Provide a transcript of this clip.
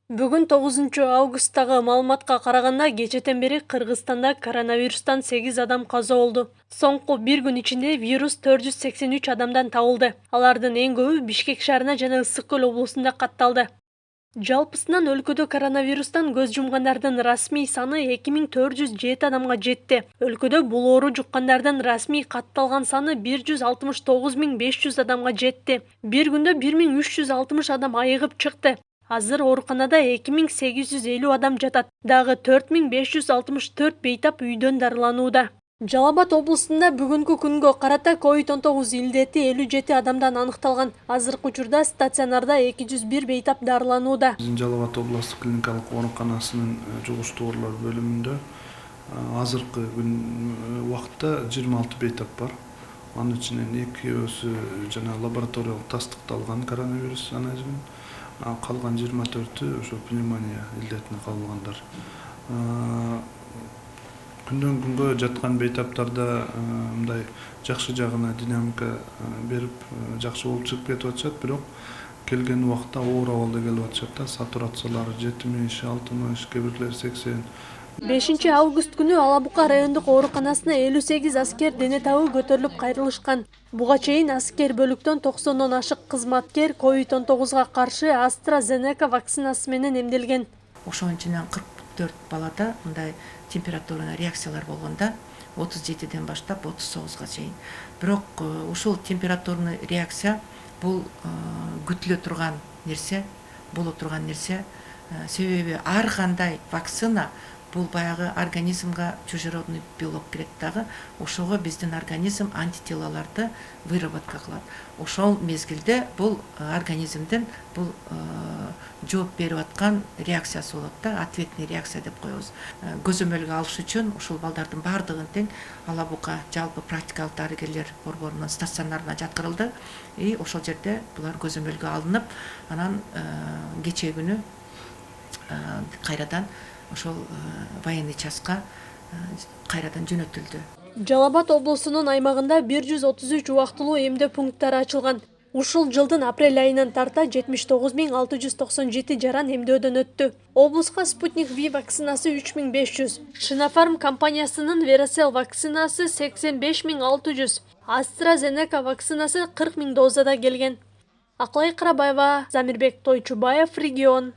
Бүгүн 9 августтагы маалыматка караганда кечэтен бери Кыргызстанда коронавирустан 8 адам каза болду. Соңку бир күн ичинде вирус 483 адамдан табылды. Алардын эң көбү Бишкек шаарына жана Ысык Көл облусунда катталды. Жалпысынан өлкөдө коронавирустан көз жумгандардын расмий саны 2407 адамга жетти. Өлкөдө бул оору жуккандардын расмий катталган саны 169.500 адамга жетти. Бир күндө 1360 адам айыгып чыкты. Азыр ооруканада 2850 адам жатат. Дагы 4564 бейтап үйдөн дарыланууда. Жалал-Абад облусунда бүгүнкү күнгө карата COVID-19 илдети 57 адамдан аныкталган. Азыркы учурда стационарда 201 бейтап дарыланууда. Жалал-Абад областык клиникалык ооруканасынын жугуштуу оорулар бөлүмүндө азыркы күн убакытта 26 бейтап бар. Анын ичинен 2-өсү жана лабораториялык тастыкталган коронавирус анайжымен. Калган 24-ü ошо пневмония илдетине кабылгандар. Күндөн күнгө жаткан бейтаптарда мындай жакшы жагына динамика берип жакшы болуп чыгып кетип атышат, бирок келген убакта оор абалда келип атышат да, сатурациялары 70-60, кээ бирлери 80. 5-август күнү Алабука райондук ооруканасына 58 аскер дене табы көтөрүлүп кайрылышкан. Буга чейин аскер бөлүктөн 90дон ашык кызматкер COVID-19га каршы AstraZeneca вакцинасы менен эмделген. Ошонун ичинен 44 балада мындай температурный реакциялар болгонда 37ден баштап 39га чейин. Бирок ушул температурный реакция бул күтүлө турган нерсе, боло турган нерсе. Себеби ар кандай вакцина бул баягы организмга чужеродный белок кирет дагы, ошого биздин организм антителолорду выработка кылат. Ошол мезгилде бул организмдин бул жооп берип аткан реакциясы болот да, ответный реакция деп коебуз. Көзөмөлгө алыш үчүн ушул балдардын баардыгын тең Алабука жалпы практикалык дарыгерлер борборунун стационарына жаткырылды. Ошол жерде булар көзөмөлгө алынып, анан кечээ күнү кайрадан ошол военный частка кайрадан жөнөтүлдү. Жалал-Абад облусунун аймагында 133 убактылуу эмдөө пункттары ачылган. Ушул жылдын апрель айынан тарта 79697 жаран эмдөөдөн өттү. Облуска Спутник V вакцинасы 3500, Шинофарм компаниясынын Veracell вакцинасы 85600, AstraZeneca вакцинасы 40 000 дозада келген. Акылай Карабаева, Замирбек Тойчубаев, Регион.